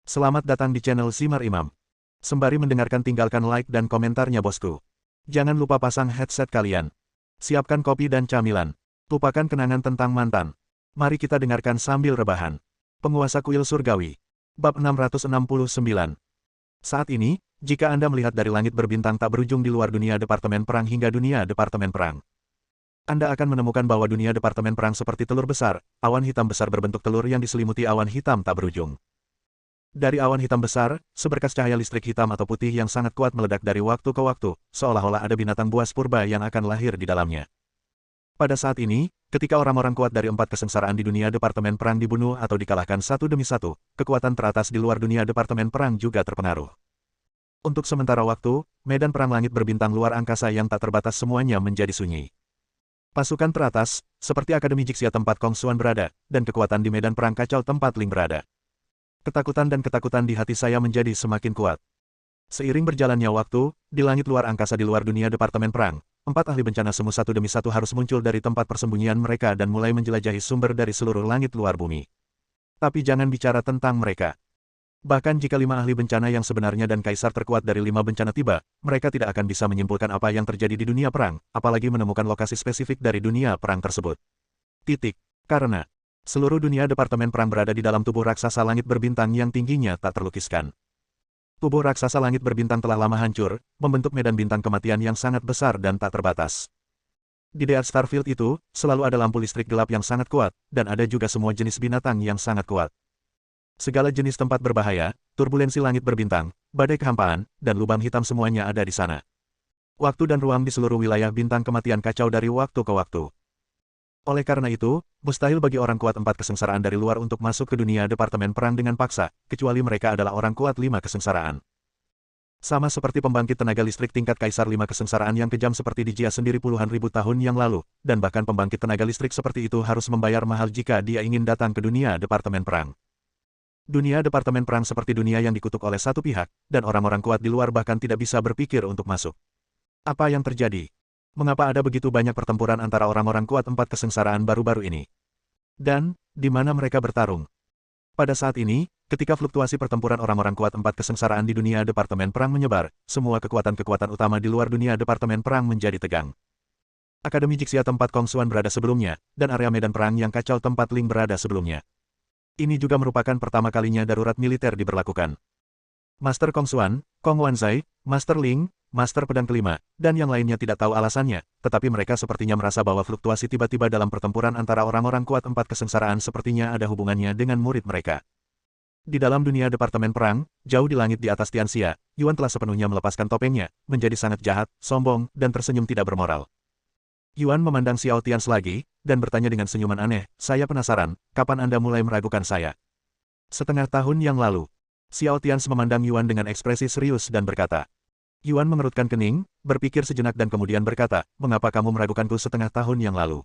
Selamat datang di channel Simar Imam. Sembari mendengarkan tinggalkan like dan komentarnya bosku. Jangan lupa pasang headset kalian. Siapkan kopi dan camilan. Lupakan kenangan tentang mantan. Mari kita dengarkan sambil rebahan. Penguasa kuil surgawi. Bab 669. Saat ini, jika Anda melihat dari langit berbintang tak berujung di luar dunia Departemen Perang hingga dunia Departemen Perang, Anda akan menemukan bahwa dunia Departemen Perang seperti telur besar, awan hitam besar berbentuk telur yang diselimuti awan hitam tak berujung. Dari awan hitam besar, seberkas cahaya listrik hitam atau putih yang sangat kuat meledak dari waktu ke waktu, seolah-olah ada binatang buas purba yang akan lahir di dalamnya. Pada saat ini, ketika orang-orang kuat dari 4 kesengsaraan di dunia Departemen Perang dibunuh atau dikalahkan satu demi satu, kekuatan teratas di luar dunia Departemen Perang juga terpengaruh. Untuk sementara waktu, medan perang langit berbintang luar angkasa yang tak terbatas semuanya menjadi sunyi. Pasukan teratas, seperti Akademi Jixia tempat Kong Xuan berada, dan kekuatan di medan perang kacau tempat Ling berada. Ketakutan dan ketakutan di hati saya menjadi semakin kuat. Seiring berjalannya waktu, di langit luar angkasa di luar dunia Departemen Perang, 4 ahli bencana semu satu demi satu harus muncul dari tempat persembunyian mereka dan mulai menjelajahi sumber dari seluruh langit luar bumi. Tapi jangan bicara tentang mereka. Bahkan jika 5 ahli bencana yang sebenarnya dan kaisar terkuat dari 5 bencana tiba, mereka tidak akan bisa menyimpulkan apa yang terjadi di dunia perang, apalagi menemukan lokasi spesifik dari dunia perang tersebut. Karena seluruh dunia Departemen Perang berada di dalam tubuh raksasa langit berbintang yang tingginya tak terlukiskan. Tubuh raksasa langit berbintang telah lama hancur, membentuk medan bintang kematian yang sangat besar dan tak terbatas. Di Deat Starfield itu, selalu ada lampu listrik gelap yang sangat kuat, dan ada juga semua jenis binatang yang sangat kuat. Segala jenis tempat berbahaya, turbulensi langit berbintang, badai kehampaan, dan lubang hitam semuanya ada di sana. Waktu dan ruang di seluruh wilayah bintang kematian kacau dari waktu ke waktu. Oleh karena itu, mustahil bagi orang kuat 4 kesengsaraan dari luar untuk masuk ke dunia Departemen Perang dengan paksa, kecuali mereka adalah orang kuat 5 kesengsaraan. Sama seperti pembangkit tenaga listrik tingkat kaisar 5 kesengsaraan yang kejam seperti di Jia sendiri puluhan ribu tahun yang lalu, dan bahkan pembangkit tenaga listrik seperti itu harus membayar mahal jika dia ingin datang ke dunia Departemen Perang. Dunia Departemen Perang seperti dunia yang dikutuk oleh satu pihak, dan orang-orang kuat di luar bahkan tidak bisa berpikir untuk masuk. Apa yang terjadi? Mengapa ada begitu banyak pertempuran antara orang-orang kuat 4 kesengsaraan baru-baru ini? Dan, di mana mereka bertarung? Pada saat ini, ketika fluktuasi pertempuran orang-orang kuat 4 kesengsaraan di dunia Departemen Perang menyebar, semua kekuatan-kekuatan utama di luar dunia Departemen Perang menjadi tegang. Akademi Jixia tempat Kong Xuan berada sebelumnya, dan area medan perang yang kacau tempat Ling berada sebelumnya. Ini juga merupakan pertama kalinya darurat militer diberlakukan. Master Kong Xuan, Kong Wanzai, Master Ling, Master Pedang Kelima, dan yang lainnya tidak tahu alasannya, tetapi mereka sepertinya merasa bahwa fluktuasi tiba-tiba dalam pertempuran antara orang-orang kuat 4 kesengsaraan sepertinya ada hubungannya dengan murid mereka. Di dalam dunia Departemen Perang, jauh di langit di atas Tianxia, Yuan telah sepenuhnya melepaskan topengnya, menjadi sangat jahat, sombong, dan tersenyum tidak bermoral. Yuan memandang Xiao Tians lagi, dan bertanya dengan senyuman aneh, "Saya penasaran, kapan Anda mulai meragukan saya?" Setengah tahun yang lalu, Xiao Tians memandang Yuan dengan ekspresi serius dan berkata. Yuan mengerutkan kening, berpikir sejenak dan kemudian berkata, "Mengapa kamu meragukanku setengah tahun yang lalu?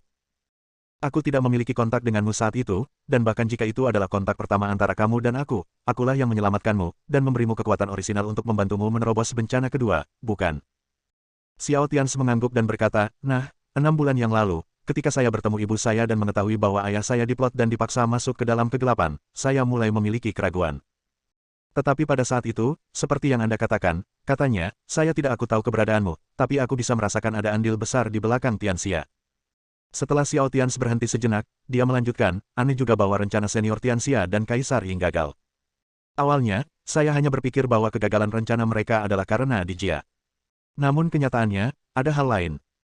Aku tidak memiliki kontak denganmu saat itu, dan bahkan jika itu adalah kontak pertama antara kamu dan akulah yang menyelamatkanmu, dan memberimu kekuatan orisinal untuk membantumu menerobos bencana kedua, bukan?" Xiao Tians mengangguk dan berkata, "Nah, 6 bulan yang lalu, ketika saya bertemu ibu saya dan mengetahui bahwa ayah saya diplot dan dipaksa masuk ke dalam kegelapan, saya mulai memiliki keraguan. Tetapi pada saat itu, seperti yang Anda katakan, katanya, saya tidak aku tahu keberadaanmu, tapi aku bisa merasakan ada andil besar di belakang Tianxia." Setelah Xiao Tians berhenti sejenak, dia melanjutkan, "Aneh juga bahwa rencana senior Tianxia dan Kaisar Ying gagal. Awalnya, saya hanya berpikir bahwa kegagalan rencana mereka adalah karena di Jia. Namun kenyataannya, ada hal lain.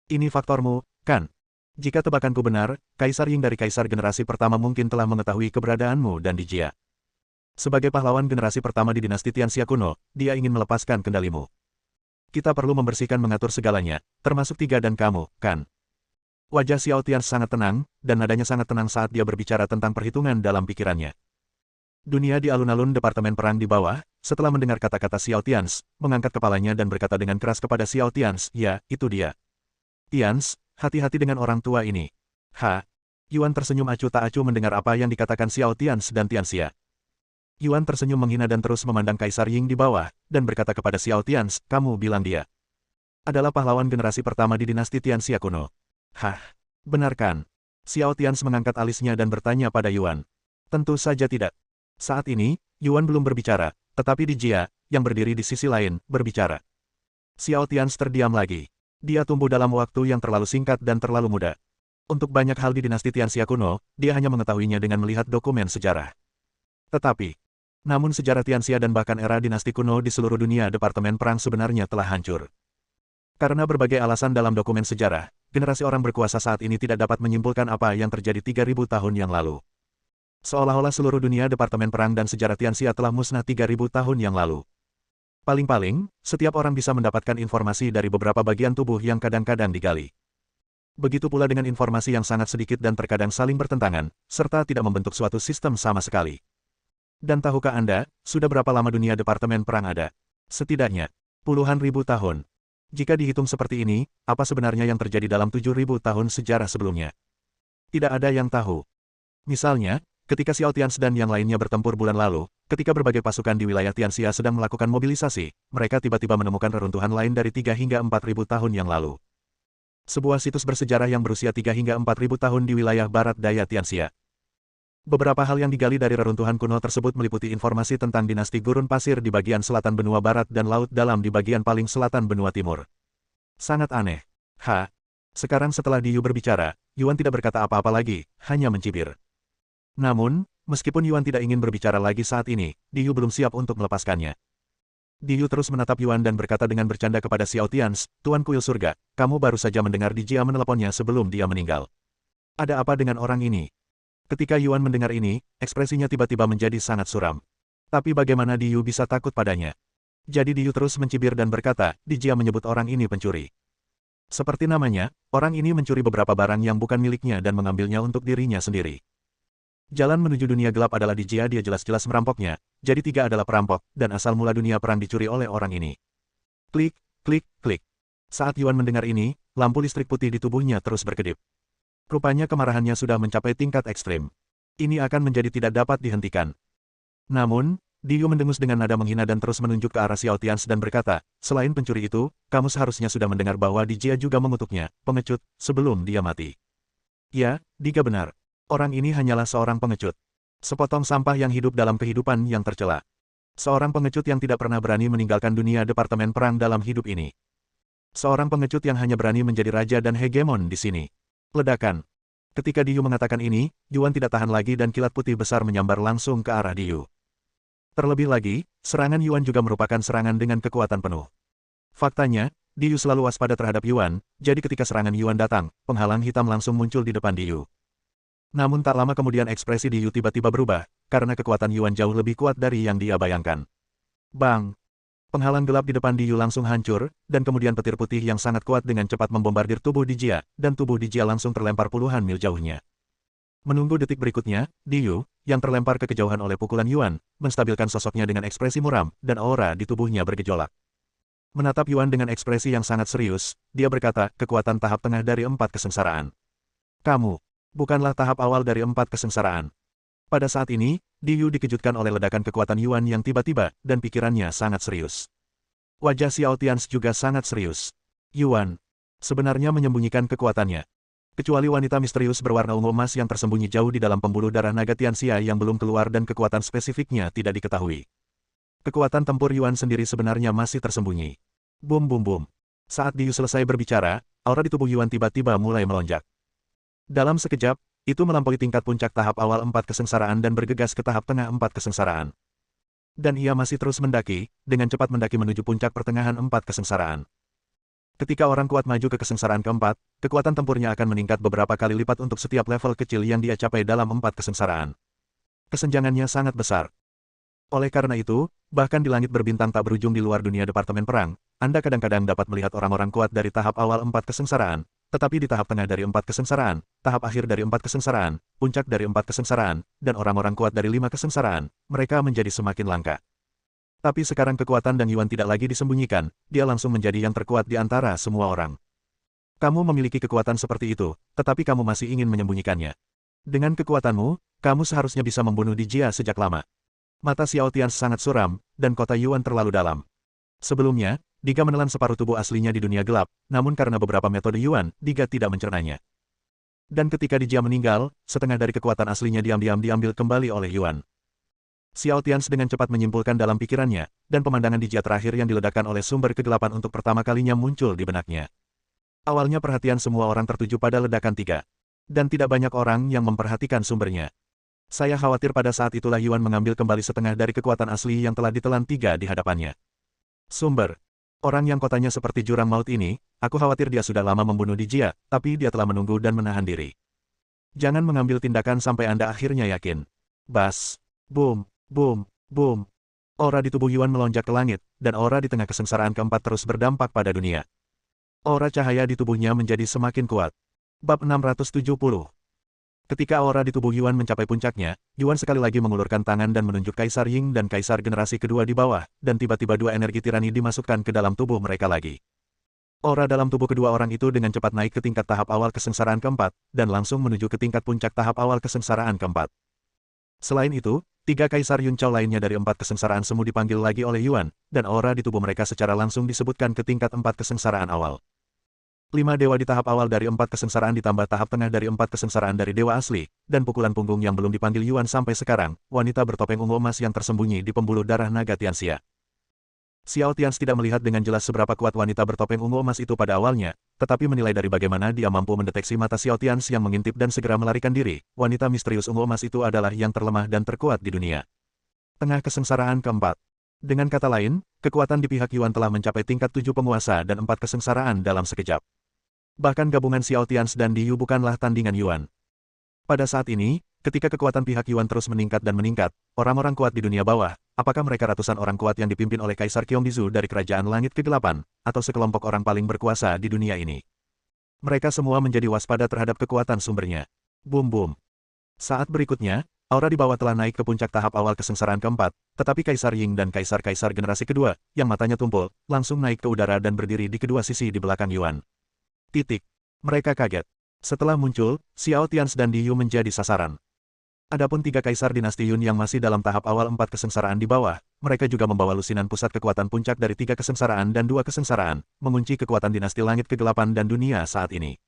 Ini faktormu, kan? Jika tebakanku benar, Kaisar Ying dari Kaisar generasi pertama mungkin telah mengetahui keberadaanmu dan di Jia. Sebagai pahlawan generasi pertama di dinasti Tianxia kuno, dia ingin melepaskan kendalimu. Kita perlu membersihkan mengatur segalanya, termasuk Tiga dan kamu, kan?" Wajah Xiao Tians sangat tenang, dan nadanya sangat tenang saat dia berbicara tentang perhitungan dalam pikirannya. Dunia di alun-alun Departemen Perang di bawah, setelah mendengar kata-kata Xiao Tians, mengangkat kepalanya dan berkata dengan keras kepada Xiao Tians, "Ya, itu dia. Tians, hati-hati dengan orang tua ini." Yuan tersenyum acuh tak acuh mendengar apa yang dikatakan Xiao Tians dan Tianxia. Yuan tersenyum menghina dan terus memandang Kaisar Ying di bawah, dan berkata kepada Xiao Tians, "Kamu bilang dia adalah pahlawan generasi pertama di dinasti Tianxia kuno." Benar kan? Xiao Tians mengangkat alisnya dan bertanya pada Yuan. "Tentu saja tidak. Saat ini, Yuan belum berbicara, tetapi Di Jia, yang berdiri di sisi lain, berbicara. Xiao Tians terdiam lagi. Dia tumbuh dalam waktu yang terlalu singkat dan terlalu muda. Untuk banyak hal di dinasti Tianxia kuno, dia hanya mengetahuinya dengan melihat dokumen sejarah. Tetapi, namun sejarah Tianxia dan bahkan era dinasti kuno di seluruh dunia Departemen Perang sebenarnya telah hancur. Karena berbagai alasan dalam dokumen sejarah, generasi orang berkuasa saat ini tidak dapat menyimpulkan apa yang terjadi 3000 tahun yang lalu. Seolah-olah seluruh dunia Departemen Perang dan sejarah Tianxia telah musnah 3000 tahun yang lalu. Paling-paling, setiap orang bisa mendapatkan informasi dari beberapa bagian tubuh yang kadang-kadang digali. Begitu pula dengan informasi yang sangat sedikit dan terkadang saling bertentangan, serta tidak membentuk suatu sistem sama sekali. Dan tahukah Anda, sudah berapa lama dunia Departemen Perang ada? Setidaknya, puluhan ribu tahun. Jika dihitung seperti ini, apa sebenarnya yang terjadi dalam 7000 tahun sejarah sebelumnya? Tidak ada yang tahu. Misalnya, ketika Xiao Tians dan yang lainnya bertempur bulan lalu, ketika berbagai pasukan di wilayah Tianxia sedang melakukan mobilisasi, mereka tiba-tiba menemukan reruntuhan lain dari 3 hingga 4000 tahun yang lalu. Sebuah situs bersejarah yang berusia 3 hingga 4000 tahun di wilayah barat daya Tianxia. Beberapa hal yang digali dari reruntuhan kuno tersebut meliputi informasi tentang dinasti gurun pasir di bagian selatan benua barat dan laut dalam di bagian paling selatan benua timur. Sangat aneh. Sekarang setelah Diyu berbicara, Yuan tidak berkata apa-apa lagi, hanya mencibir. Namun, meskipun Yuan tidak ingin berbicara lagi saat ini, Diyu belum siap untuk melepaskannya. Diyu terus menatap Yuan dan berkata dengan bercanda kepada Xiao Tians, Tuan Kuil Surga, kamu baru saja mendengar Di Jia meneleponnya sebelum dia meninggal. Ada apa dengan orang ini? Ketika Yuan mendengar ini, ekspresinya tiba-tiba menjadi sangat suram. Tapi bagaimana Diyu bisa takut padanya? Jadi Diyu terus mencibir dan berkata, Di Jia menyebut orang ini pencuri. Seperti namanya, orang ini mencuri beberapa barang yang bukan miliknya dan mengambilnya untuk dirinya sendiri. Jalan menuju dunia gelap adalah Di Jia, dia jelas-jelas merampoknya, jadi 3 adalah perampok, dan asal mula dunia perang dicuri oleh orang ini. Klik, klik, klik. Saat Yuan mendengar ini, lampu listrik putih di tubuhnya terus berkedip. Rupanya kemarahannya sudah mencapai tingkat ekstrim. Ini akan menjadi tidak dapat dihentikan. Namun, Diyu mendengus dengan nada menghina dan terus menunjuk ke arah Xiao Tians dan berkata, selain pencuri itu, kamu seharusnya sudah mendengar bahwa Di Jia juga mengutuknya, pengecut, sebelum dia mati. Ya, Diga benar. Orang ini hanyalah seorang pengecut. Sepotong sampah yang hidup dalam kehidupan yang tercela. Seorang pengecut yang tidak pernah berani meninggalkan dunia Departemen Perang dalam hidup ini. Seorang pengecut yang hanya berani menjadi raja dan hegemon di sini. Ledakan. Ketika Diyu mengatakan ini, Yuan tidak tahan lagi dan kilat putih besar menyambar langsung ke arah Diyu. Terlebih lagi, serangan Yuan juga merupakan serangan dengan kekuatan penuh. Faktanya, Diyu selalu waspada terhadap Yuan, jadi ketika serangan Yuan datang, penghalang hitam langsung muncul di depan Diyu. Namun tak lama kemudian ekspresi Diyu tiba-tiba berubah, karena kekuatan Yuan jauh lebih kuat dari yang dia bayangkan. Bang! Penghalang gelap di depan Diyu langsung hancur, dan kemudian petir putih yang sangat kuat dengan cepat membombardir tubuh Di Jia, dan tubuh Di Jia langsung terlempar puluhan mil jauhnya. Menunggu detik berikutnya, Diyu, yang terlempar ke kejauhan oleh pukulan Yuan, menstabilkan sosoknya dengan ekspresi muram, dan aura di tubuhnya bergejolak. Menatap Yuan dengan ekspresi yang sangat serius, dia berkata, kekuatan tahap tengah dari 4 kesengsaraan. Kamu, bukanlah tahap awal dari 4 kesengsaraan. Pada saat ini, Diyu dikejutkan oleh ledakan kekuatan Yuan yang tiba-tiba, dan pikirannya sangat serius. Wajah Xiao Tians juga sangat serius. Yuan sebenarnya menyembunyikan kekuatannya. Kecuali wanita misterius berwarna ungu emas yang tersembunyi jauh di dalam pembuluh darah naga Tianxia yang belum keluar dan kekuatan spesifiknya tidak diketahui. Kekuatan tempur Yuan sendiri sebenarnya masih tersembunyi. Bum bum bum. Saat Diyu selesai berbicara, aura di tubuh Yuan tiba-tiba mulai melonjak. Dalam sekejap, itu melampaui tingkat puncak tahap awal 4 kesengsaraan dan bergegas ke tahap tengah 4 kesengsaraan. Dan ia masih terus mendaki, dengan cepat mendaki menuju puncak pertengahan 4 kesengsaraan. Ketika orang kuat maju ke kesengsaraan keempat, kekuatan tempurnya akan meningkat beberapa kali lipat untuk setiap level kecil yang dia capai dalam 4 kesengsaraan. Kesenjangannya sangat besar. Oleh karena itu, bahkan di langit berbintang tak berujung di luar dunia Departemen Perang, Anda kadang-kadang dapat melihat orang-orang kuat dari tahap awal 4 kesengsaraan, tetapi di tahap tengah dari 4 kesengsaraan, tahap akhir dari 4 kesengsaraan, puncak dari 4 kesengsaraan, dan orang-orang kuat dari 5 kesengsaraan, mereka menjadi semakin langka. Tapi sekarang kekuatan Dang Yuan tidak lagi disembunyikan, dia langsung menjadi yang terkuat di antara semua orang. Kamu memiliki kekuatan seperti itu, tetapi kamu masih ingin menyembunyikannya. Dengan kekuatanmu, kamu seharusnya bisa membunuh Di Jia sejak lama. Mata Xiao Tians sangat suram, dan kota Yuan terlalu dalam. Sebelumnya, Diga menelan separuh tubuh aslinya di dunia gelap, namun karena beberapa metode Yuan, Diga tidak mencernanya. Dan ketika Di Jia meninggal, setengah dari kekuatan aslinya diam-diam diambil kembali oleh Yuan. Xiao Tians dengan cepat menyimpulkan dalam pikirannya, dan pemandangan di jia terakhir yang diledakkan oleh sumber kegelapan untuk pertama kalinya muncul di benaknya. Awalnya perhatian semua orang tertuju pada ledakan 3. Dan tidak banyak orang yang memperhatikan sumbernya. Saya khawatir pada saat itulah Yuan mengambil kembali setengah dari kekuatan asli yang telah ditelan 3 di hadapannya. Sumber. Orang yang kotanya seperti jurang maut ini, aku khawatir dia sudah lama membunuh di jia, tapi dia telah menunggu dan menahan diri. Jangan mengambil tindakan sampai Anda akhirnya yakin. Bas. Boom. Boom, boom. Aura di tubuh Yuan melonjak ke langit, dan aura di tengah kesengsaraan keempat terus berdampak pada dunia. Aura cahaya di tubuhnya menjadi semakin kuat. Bab 670. Ketika aura di tubuh Yuan mencapai puncaknya, Yuan sekali lagi mengulurkan tangan dan menunjuk Kaisar Ying dan Kaisar generasi kedua di bawah, dan tiba-tiba 2 energi tirani dimasukkan ke dalam tubuh mereka lagi. Aura dalam tubuh kedua orang itu dengan cepat naik ke tingkat tahap awal kesengsaraan keempat, dan langsung menuju ke tingkat puncak tahap awal kesengsaraan keempat. Selain itu, 3 Kaisar Yun Chao lainnya dari 4 kesengsaraan semu dipanggil lagi oleh Yuan, dan aura di tubuh mereka secara langsung disebutkan ke tingkat 4 kesengsaraan awal. 5 dewa di tahap awal dari 4 kesengsaraan ditambah tahap tengah dari 4 kesengsaraan dari dewa asli, dan pukulan punggung yang belum dipanggil Yuan sampai sekarang, wanita bertopeng ungu emas yang tersembunyi di pembuluh darah naga Tianxia. Xiao Tians tidak melihat dengan jelas seberapa kuat wanita bertopeng ungu emas itu pada awalnya, tetapi menilai dari bagaimana dia mampu mendeteksi mata Xiao Tians yang mengintip dan segera melarikan diri, wanita misterius ungu emas itu adalah yang terlemah dan terkuat di dunia. Tengah kesengsaraan keempat. Dengan kata lain, kekuatan di pihak Yuan telah mencapai tingkat 7 penguasa dan 4 kesengsaraan dalam sekejap. Bahkan gabungan Xiao Tians dan Diyu bukanlah tandingan Yuan. Pada saat ini, ketika kekuatan pihak Yuan terus meningkat dan meningkat, orang-orang kuat di dunia bawah, apakah mereka ratusan orang kuat yang dipimpin oleh Kaisar Qiongdizu dari Kerajaan Langit Kegelapan, atau sekelompok orang paling berkuasa di dunia ini? Mereka semua menjadi waspada terhadap kekuatan sumbernya. Boom boom. Saat berikutnya, aura di bawah telah naik ke puncak tahap awal kesengsaraan keempat, tetapi Kaisar Ying dan Kaisar-Kaisar generasi kedua, yang matanya tumpul, langsung naik ke udara dan berdiri di kedua sisi di belakang Yuan. Titik. Mereka kaget. Setelah muncul, Xiao Tians dan Diyu menjadi sasaran. Adapun 3 Kaisar dinasti Yun yang masih dalam tahap awal 4 kesengsaraan di bawah, mereka juga membawa lusinan pusat kekuatan puncak dari 3 kesengsaraan dan 2 kesengsaraan, mengunci kekuatan dinasti langit kegelapan dan dunia saat ini.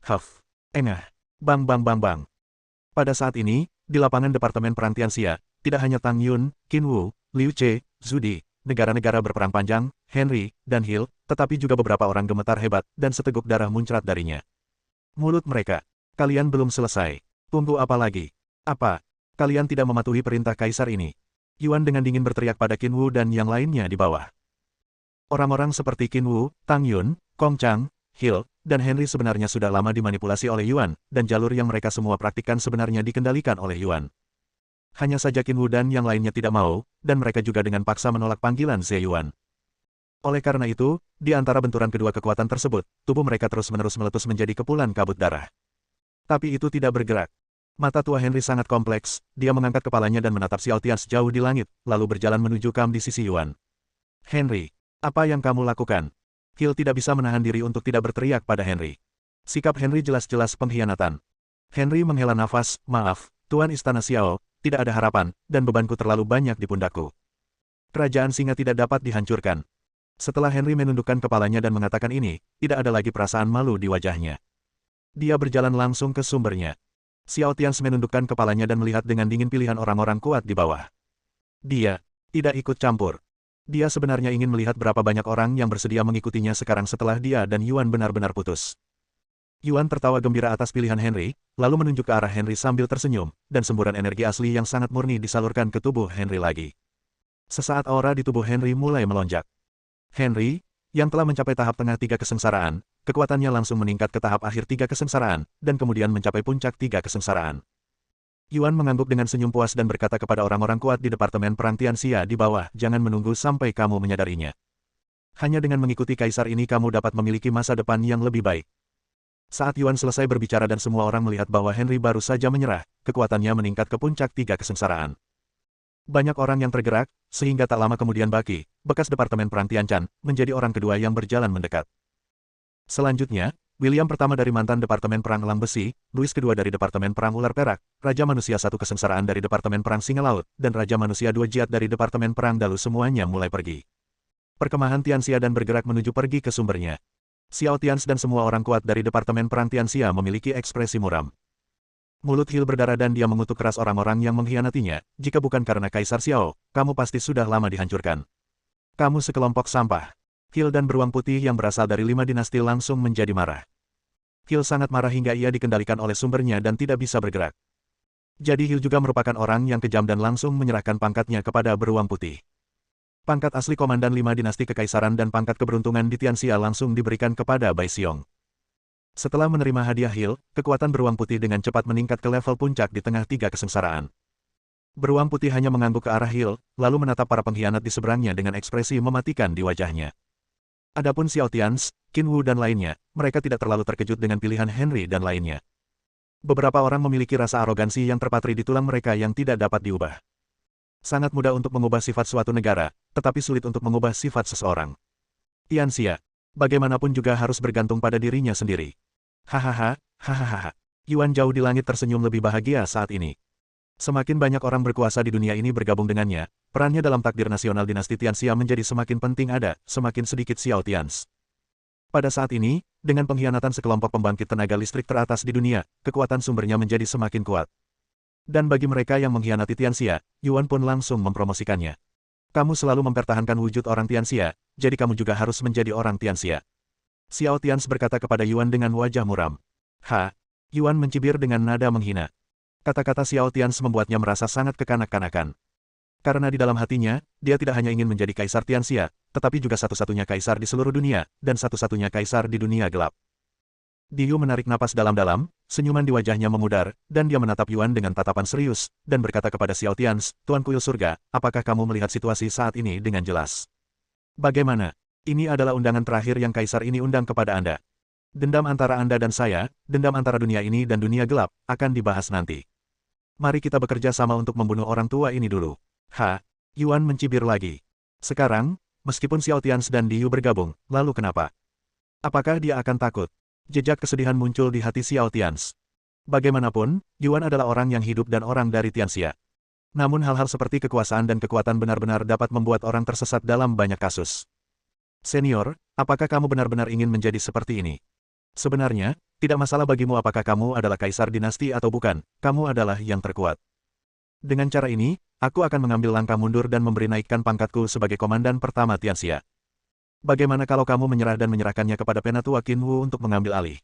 Huff. Engah. Bang bang bang bang. Pada saat ini, di lapangan Departemen Perang Tianxia, tidak hanya Tang Yun, Qin Wu, Liu Che, Zudi, negara-negara berperang panjang, Henry, dan Hill, tetapi juga beberapa orang gemetar hebat, dan seteguk darah muncrat darinya. Mulut mereka. Kalian belum selesai. Tunggu apa lagi? Apa? Kalian tidak mematuhi perintah Kaisar ini? Yuan dengan dingin berteriak pada Qin Wu dan yang lainnya di bawah. Orang-orang seperti Qin Wu, Tang Yun, Kong Chang, Hill, dan Henry sebenarnya sudah lama dimanipulasi oleh Yuan, dan jalur yang mereka semua praktikkan sebenarnya dikendalikan oleh Yuan. Hanya saja Qin Wu dan yang lainnya tidak mau, dan mereka juga dengan paksa menolak panggilan Ze Yuan. Oleh karena itu, di antara benturan kedua kekuatan tersebut, tubuh mereka terus-menerus meletus menjadi kepulan kabut darah. Tapi itu tidak bergerak. Mata tua Henry sangat kompleks, dia mengangkat kepalanya dan menatap Xiao Tians jauh di langit, lalu berjalan menuju kam di sisi Yuan. Henry, apa yang kamu lakukan? Hill tidak bisa menahan diri untuk tidak berteriak pada Henry. Sikap Henry jelas-jelas pengkhianatan. Henry menghela nafas, maaf, Tuan Istana Xiao, tidak ada harapan, dan bebanku terlalu banyak di pundakku. Kerajaan singa tidak dapat dihancurkan. Setelah Henry menundukkan kepalanya dan mengatakan ini, tidak ada lagi perasaan malu di wajahnya. Dia berjalan langsung ke sumbernya. Xiao Tians menundukkan kepalanya dan melihat dengan dingin pilihan orang-orang kuat di bawah. Dia tidak ikut campur. Dia sebenarnya ingin melihat berapa banyak orang yang bersedia mengikutinya sekarang setelah dia dan Yuan benar-benar putus. Yuan tertawa gembira atas pilihan Henry, lalu menunjuk ke arah Henry sambil tersenyum, dan semburan energi asli yang sangat murni disalurkan ke tubuh Henry lagi. Sesaat aura di tubuh Henry mulai melonjak. Henry, yang telah mencapai tahap tengah 3 kesengsaraan, kekuatannya langsung meningkat ke tahap akhir 3 kesengsaraan, dan kemudian mencapai puncak 3 kesengsaraan. Yuan mengangguk dengan senyum puas dan berkata kepada orang-orang kuat di Departemen Perang Tianxia di bawah, jangan menunggu sampai kamu menyadarinya. Hanya dengan mengikuti Kaisar ini kamu dapat memiliki masa depan yang lebih baik. Saat Yuan selesai berbicara dan semua orang melihat bahwa Henry baru saja menyerah, kekuatannya meningkat ke puncak 3 kesengsaraan. Banyak orang yang tergerak, sehingga tak lama kemudian Baki, bekas Departemen Perang Tianchan, menjadi orang kedua yang berjalan mendekat. Selanjutnya, William pertama dari mantan Departemen Perang Elang Besi, Louis kedua dari Departemen Perang Ular Perak, Raja Manusia 1 kesengsaraan dari Departemen Perang Singa Laut, dan Raja Manusia 2 Jiat dari Departemen Perang Dalu semuanya mulai pergi. Perkemahan Tianxia dan bergerak menuju pergi ke sumbernya. Xiao Tians dan semua orang kuat dari Departemen Perang Tianxia memiliki ekspresi muram. Mulut Hill berdarah dan dia mengutuk keras orang-orang yang mengkhianatinya. Jika bukan karena Kaisar Xiao, kamu pasti sudah lama dihancurkan. Kamu sekelompok sampah. Hill dan beruang putih yang berasal dari 5 dinasti langsung menjadi marah. Hill sangat marah hingga ia dikendalikan oleh sumbernya dan tidak bisa bergerak. Jadi Hill juga merupakan orang yang kejam dan langsung menyerahkan pangkatnya kepada beruang putih. Pangkat asli Komandan 5 dinasti kekaisaran dan pangkat keberuntungan di Tianxia langsung diberikan kepada Bai Xiong. Setelah menerima hadiah Hill, kekuatan beruang putih dengan cepat meningkat ke level puncak di tengah 3 kesengsaraan. Beruang putih hanya mengangguk ke arah Hill, lalu menatap para pengkhianat di seberangnya dengan ekspresi mematikan di wajahnya. Adapun Xiao Tians, Qin Wu dan lainnya, mereka tidak terlalu terkejut dengan pilihan Henry dan lainnya. Beberapa orang memiliki rasa arogansi yang terpatri di tulang mereka yang tidak dapat diubah. Sangat mudah untuk mengubah sifat suatu negara, tetapi sulit untuk mengubah sifat seseorang. Tianxia, bagaimanapun juga harus bergantung pada dirinya sendiri. Hahaha, hahaha. Yuan jauh di langit tersenyum lebih bahagia saat ini. Semakin banyak orang berkuasa di dunia ini bergabung dengannya, perannya dalam takdir nasional dinasti Tianxia menjadi semakin penting semakin sedikit Xiao Tians. Pada saat ini, dengan pengkhianatan sekelompok pembangkit tenaga listrik teratas di dunia, kekuatan sumbernya menjadi semakin kuat. Dan bagi mereka yang mengkhianati Tianxia, Yuan pun langsung mempromosikannya. Kamu selalu mempertahankan wujud orang Tianxia, jadi kamu juga harus menjadi orang Tianxia. Xiao Tians berkata kepada Yuan dengan wajah muram. Yuan mencibir dengan nada menghina. Kata-kata Xiao Tians membuatnya merasa sangat kekanak-kanakan. Karena di dalam hatinya, dia tidak hanya ingin menjadi Kaisar Tianxia, tetapi juga satu-satunya kaisar di seluruh dunia, dan satu-satunya kaisar di dunia gelap. Diyu menarik napas dalam-dalam, senyuman di wajahnya memudar, dan dia menatap Yuan dengan tatapan serius, dan berkata kepada Xiao Tians, Tuan Kuil Surga, apakah kamu melihat situasi saat ini dengan jelas? Bagaimana? Ini adalah undangan terakhir yang kaisar ini undang kepada Anda. Dendam antara Anda dan saya, dendam antara dunia ini dan dunia gelap, akan dibahas nanti. Mari kita bekerja sama untuk membunuh orang tua ini dulu. Yuan mencibir lagi. Sekarang, meskipun Xiao Tians dan Diyu bergabung, lalu kenapa? Apakah dia akan takut? Jejak kesedihan muncul di hati Xiao Tians. Bagaimanapun, Yuan adalah orang yang hidup dan orang dari Tianxia. Namun hal-hal seperti kekuasaan dan kekuatan benar-benar dapat membuat orang tersesat dalam banyak kasus. Senior, apakah kamu benar-benar ingin menjadi seperti ini? Sebenarnya, tidak masalah bagimu apakah kamu adalah kaisar dinasti atau bukan, kamu adalah yang terkuat. Dengan cara ini, aku akan mengambil langkah mundur dan memberi naikkan pangkatku sebagai komandan pertama Tianxia. Bagaimana kalau kamu menyerah dan menyerahkannya kepada penatua Qin Wu untuk mengambil alih?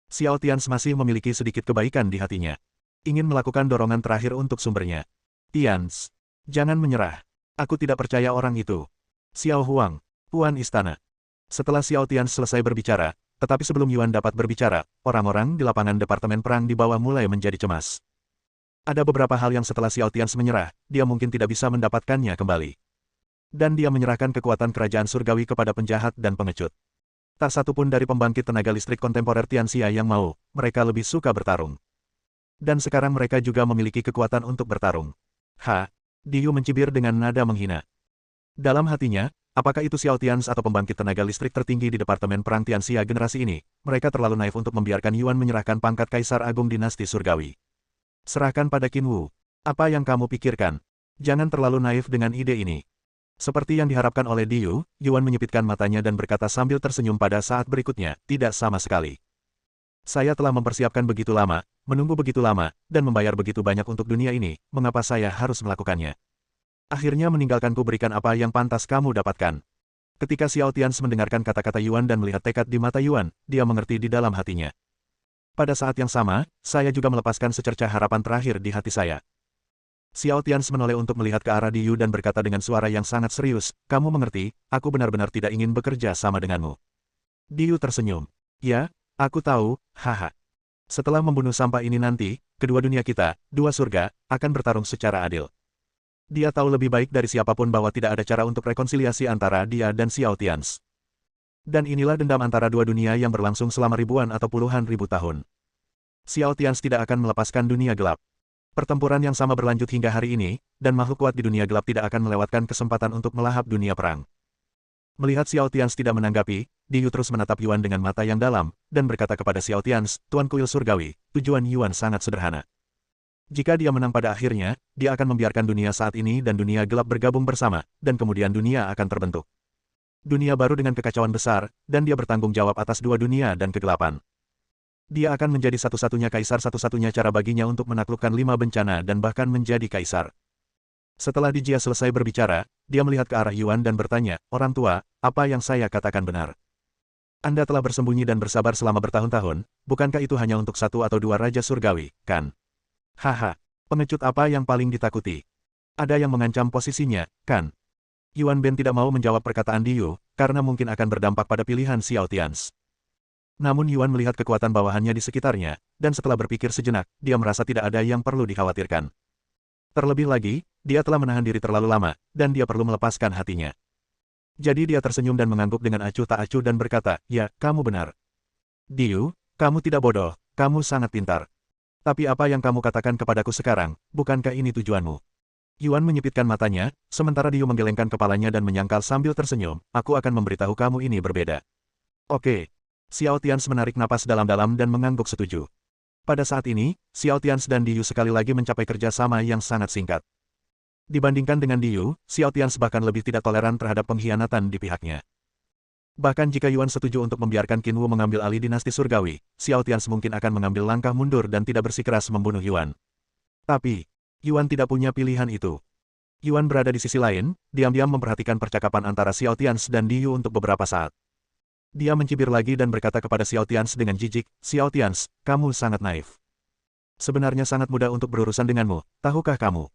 Xiao Tians masih memiliki sedikit kebaikan di hatinya. Ingin melakukan dorongan terakhir untuk sumbernya. Tians, jangan menyerah. Aku tidak percaya orang itu. Xiao Huang, Puan Istana. Setelah Xiao Tians selesai berbicara, tetapi sebelum Yuan dapat berbicara, orang-orang di lapangan Departemen Perang di bawah mulai menjadi cemas. Ada beberapa hal yang setelah Xiao Tians menyerah, dia mungkin tidak bisa mendapatkannya kembali. Dan dia menyerahkan kekuatan kerajaan surgawi kepada penjahat dan pengecut. Tak satu pun dari pembangkit tenaga listrik kontemporer Tianxia yang mau, mereka lebih suka bertarung. Dan sekarang mereka juga memiliki kekuatan untuk bertarung. Diyu mencibir dengan nada menghina. Dalam hatinya, apakah itu Xiao Tians atau pembangkit tenaga listrik tertinggi di Departemen Perang Tianxia generasi ini, mereka terlalu naif untuk membiarkan Yuan menyerahkan pangkat Kaisar Agung Dinasti Surgawi. Serahkan pada Qin Wu. Apa yang kamu pikirkan? Jangan terlalu naif dengan ide ini. Seperti yang diharapkan oleh Diyu, Yuan menyipitkan matanya dan berkata sambil tersenyum pada saat berikutnya, tidak sama sekali. Saya telah mempersiapkan begitu lama, menunggu begitu lama, dan membayar begitu banyak untuk dunia ini, mengapa saya harus melakukannya? Akhirnya meninggalkanku berikan apa yang pantas kamu dapatkan. Ketika Xiao Tians mendengarkan kata-kata Yuan dan melihat tekad di mata Yuan, dia mengerti di dalam hatinya. Pada saat yang sama, saya juga melepaskan secercah harapan terakhir di hati saya. Xiao Tians menoleh untuk melihat ke arah Diyu dan berkata dengan suara yang sangat serius, kamu mengerti, aku benar-benar tidak ingin bekerja sama denganmu. Diyu tersenyum. Ya, aku tahu, Setelah membunuh sampah ini nanti, kedua dunia kita, dua surga, akan bertarung secara adil. Dia tahu lebih baik dari siapapun bahwa tidak ada cara untuk rekonsiliasi antara dia dan Xiao Tians. Dan inilah dendam antara dua dunia yang berlangsung selama ribuan atau puluhan ribu tahun. Xiao Tians tidak akan melepaskan dunia gelap. Pertempuran yang sama berlanjut hingga hari ini, dan makhluk kuat di dunia gelap tidak akan melewatkan kesempatan untuk melahap dunia perang. Melihat Xiao Tians tidak menanggapi, Diyu terus menatap Yuan dengan mata yang dalam, dan berkata kepada Xiao Tians, Tuan Kuil Surgawi, tujuan Yuan sangat sederhana. Jika dia menang pada akhirnya, dia akan membiarkan dunia saat ini dan dunia gelap bergabung bersama, dan kemudian dunia akan terbentuk. Dunia baru dengan kekacauan besar, dan dia bertanggung jawab atas dua dunia dan kegelapan. Dia akan menjadi satu-satunya kaisar, satu-satunya cara baginya untuk menaklukkan 5 bencana dan bahkan menjadi kaisar. Setelah Dijia selesai berbicara, dia melihat ke arah Yuan dan bertanya, "Orang tua, apa yang saya katakan benar? Anda telah bersembunyi dan bersabar selama bertahun-tahun, bukankah itu hanya untuk 1 atau 2 raja surgawi, kan?" "Haha, pengecut apa yang paling ditakuti? Ada yang mengancam posisinya, kan?" Yuan Ben tidak mau menjawab perkataan Diyu, karena mungkin akan berdampak pada pilihan Xiao Tians. Namun Yuan melihat kekuatan bawahannya di sekitarnya, dan setelah berpikir sejenak, dia merasa tidak ada yang perlu dikhawatirkan. Terlebih lagi, dia telah menahan diri terlalu lama, dan dia perlu melepaskan hatinya. Jadi dia tersenyum dan mengangguk dengan acuh tak acuh dan berkata, "Ya, kamu benar. Diyu, kamu tidak bodoh, kamu sangat pintar. Tapi apa yang kamu katakan kepadaku sekarang, bukankah ini tujuanmu?" Yuan menyipitkan matanya, sementara Diyu menggelengkan kepalanya dan menyangkal sambil tersenyum, "Aku akan memberitahu kamu ini berbeda." "Oke." Xiao Tians menarik napas dalam-dalam dan mengangguk setuju. Pada saat ini, Xiao Tians dan Diyu sekali lagi mencapai kerjasama yang sangat singkat. Dibandingkan dengan Diyu, Xiao Tians bahkan lebih tidak toleran terhadap pengkhianatan di pihaknya. Bahkan jika Yuan setuju untuk membiarkan Qin Wu mengambil alih dinasti surgawi, Xiao Tians mungkin akan mengambil langkah mundur dan tidak bersikeras membunuh Yuan. Tapi, Yuan tidak punya pilihan itu. Yuan berada di sisi lain, diam-diam memperhatikan percakapan antara Xiao Tians dan Diyu untuk beberapa saat. Dia mencibir lagi dan berkata kepada Xiao Tians dengan jijik, "Xiao Tians, kamu sangat naif. Sebenarnya sangat mudah untuk berurusan denganmu, tahukah kamu?"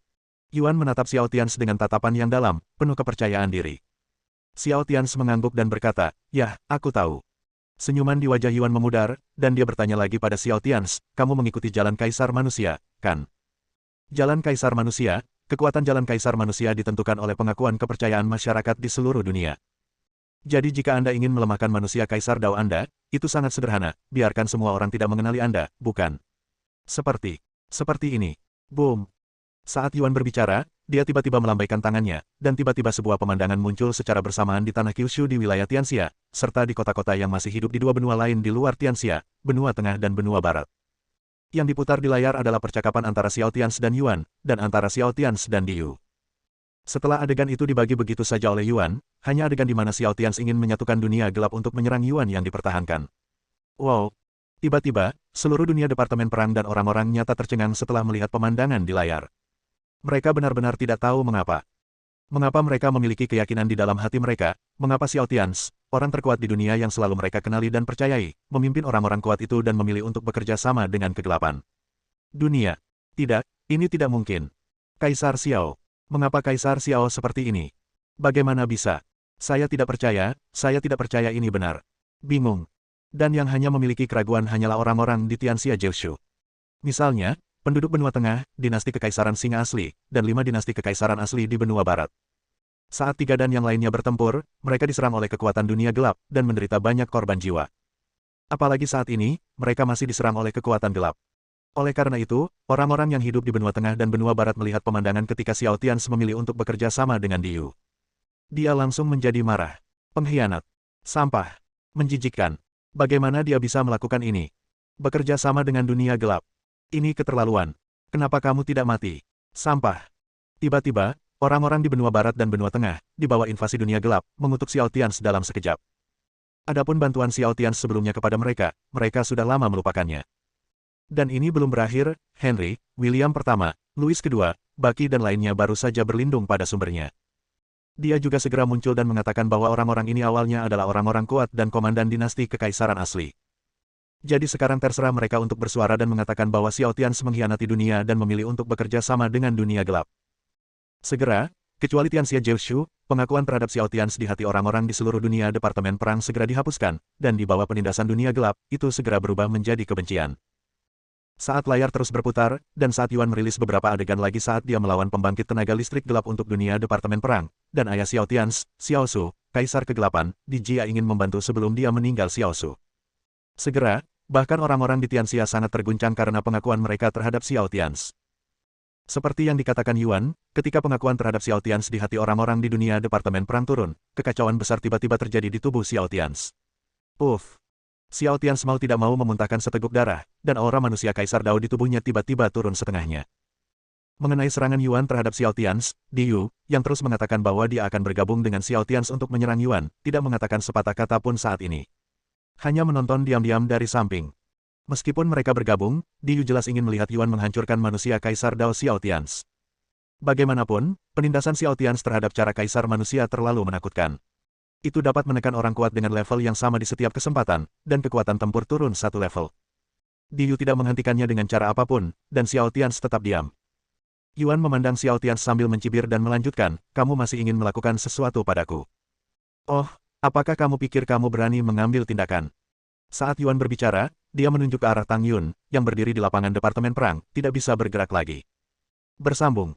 Yuan menatap Xiao Tians dengan tatapan yang dalam, penuh kepercayaan diri. Xiao Tians mengangguk dan berkata, "Yah, aku tahu." Senyuman di wajah Yuan memudar, dan dia bertanya lagi pada Xiao Tians, "Kamu mengikuti jalan kaisar manusia, kan?" Jalan kaisar manusia, kekuatan jalan kaisar manusia ditentukan oleh pengakuan kepercayaan masyarakat di seluruh dunia. Jadi jika Anda ingin melemahkan manusia kaisar Dao Anda, itu sangat sederhana, biarkan semua orang tidak mengenali Anda, bukan? Seperti ini. Boom. Saat Yuan berbicara, dia tiba-tiba melambaikan tangannya, dan tiba-tiba sebuah pemandangan muncul secara bersamaan di tanah Kyushu di wilayah Tianxia, serta di kota-kota yang masih hidup di 2 benua lain di luar Tianxia, benua tengah dan benua barat. Yang diputar di layar adalah percakapan antara Xiao Tians dan Yuan, dan antara Xiao Tians dan Diyu. Setelah adegan itu dibagi begitu saja oleh Yuan, hanya adegan di mana Xiao Tians ingin menyatukan dunia gelap untuk menyerang Yuan yang dipertahankan. Wow! Tiba-tiba, seluruh dunia departemen perang dan orang-orang nyata tercengang setelah melihat pemandangan di layar. Mereka benar-benar tidak tahu mengapa. Mengapa mereka memiliki keyakinan di dalam hati mereka, mengapa Xiao Tians, orang terkuat di dunia yang selalu mereka kenali dan percayai, memimpin orang-orang kuat itu dan memilih untuk bekerja sama dengan kegelapan. Dunia. Tidak, ini tidak mungkin. Kaisar Xiao. Mengapa Kaisar Xiao seperti ini? Bagaimana bisa? Saya tidak percaya ini benar. Bingung. Dan yang hanya memiliki keraguan hanyalah orang-orang di Tianxia Jiushu. Misalnya, penduduk benua tengah, dinasti kekaisaran singa asli, dan 5 dinasti kekaisaran asli di benua barat. Saat 3 dan yang lainnya bertempur, mereka diserang oleh kekuatan dunia gelap, dan menderita banyak korban jiwa. Apalagi saat ini, mereka masih diserang oleh kekuatan gelap. Oleh karena itu, orang-orang yang hidup di benua tengah dan benua barat melihat pemandangan ketika Xiao Tians memilih untuk bekerja sama dengan Diyu. Dia langsung menjadi marah. Pengkhianat. Sampah. Menjijikkan. Bagaimana dia bisa melakukan ini? Bekerja sama dengan dunia gelap. Ini keterlaluan. Kenapa kamu tidak mati? Sampah. Tiba-tiba, orang-orang di benua barat dan benua tengah, di bawah invasi dunia gelap, mengutuk Xiao Tians dalam sekejap. Adapun bantuan Xiao Tians sebelumnya kepada mereka, mereka sudah lama melupakannya. Dan ini belum berakhir, Henry, William pertama, Louis kedua, Bucky dan lainnya baru saja berlindung pada sumbernya. Dia juga segera muncul dan mengatakan bahwa orang-orang ini awalnya adalah orang-orang kuat dan komandan dinasti kekaisaran asli. Jadi sekarang terserah mereka untuk bersuara dan mengatakan bahwa Xiao Tians mengkhianati dunia dan memilih untuk bekerja sama dengan dunia gelap. Segera, kecuali Tianxia Jiushu, pengakuan terhadap Xiao Tians di hati orang-orang di seluruh dunia departemen perang segera dihapuskan, dan di bawah penindasan dunia gelap, itu segera berubah menjadi kebencian. Saat layar terus berputar, dan saat Yuan merilis beberapa adegan lagi saat dia melawan pembangkit tenaga listrik gelap untuk dunia departemen perang, dan ayah Xiao Tians, Xiao Su, Kaisar Kegelapan, Dijia ingin membantu sebelum dia meninggal Xiao Su. Segera, bahkan orang-orang di Tianxia sangat terguncang karena pengakuan mereka terhadap Xiao Tians. Seperti yang dikatakan Yuan, ketika pengakuan terhadap Xiao Tians di hati orang-orang di dunia departemen perang turun, kekacauan besar tiba-tiba terjadi di tubuh Xiao Tians. Uff! Xiao Tians mau tidak mau memuntahkan seteguk darah, dan aura manusia Kaisar Dao di tubuhnya tiba-tiba turun setengahnya. Mengenai serangan Yuan terhadap Xiao Tians, Diyu, yang terus mengatakan bahwa dia akan bergabung dengan Xiao Tians untuk menyerang Yuan, tidak mengatakan sepatah kata pun saat ini. Hanya menonton diam-diam dari samping. Meskipun mereka bergabung, Diyu jelas ingin melihat Yuan menghancurkan manusia Kaisar Dao Xiaotians. Bagaimanapun, penindasan Xiaotians terhadap cara Kaisar manusia terlalu menakutkan. Itu dapat menekan orang kuat dengan level yang sama di setiap kesempatan, dan kekuatan tempur turun satu level. Diyu tidak menghentikannya dengan cara apapun, dan Xiaotians tetap diam. Yuan memandang Xiaotians sambil mencibir dan melanjutkan, kamu masih ingin melakukan sesuatu padaku. Oh, apakah kamu pikir kamu berani mengambil tindakan? Saat Yuan berbicara, dia menunjuk ke arah Tang Yun, yang berdiri di lapangan Departemen Perang, tidak bisa bergerak lagi. Bersambung.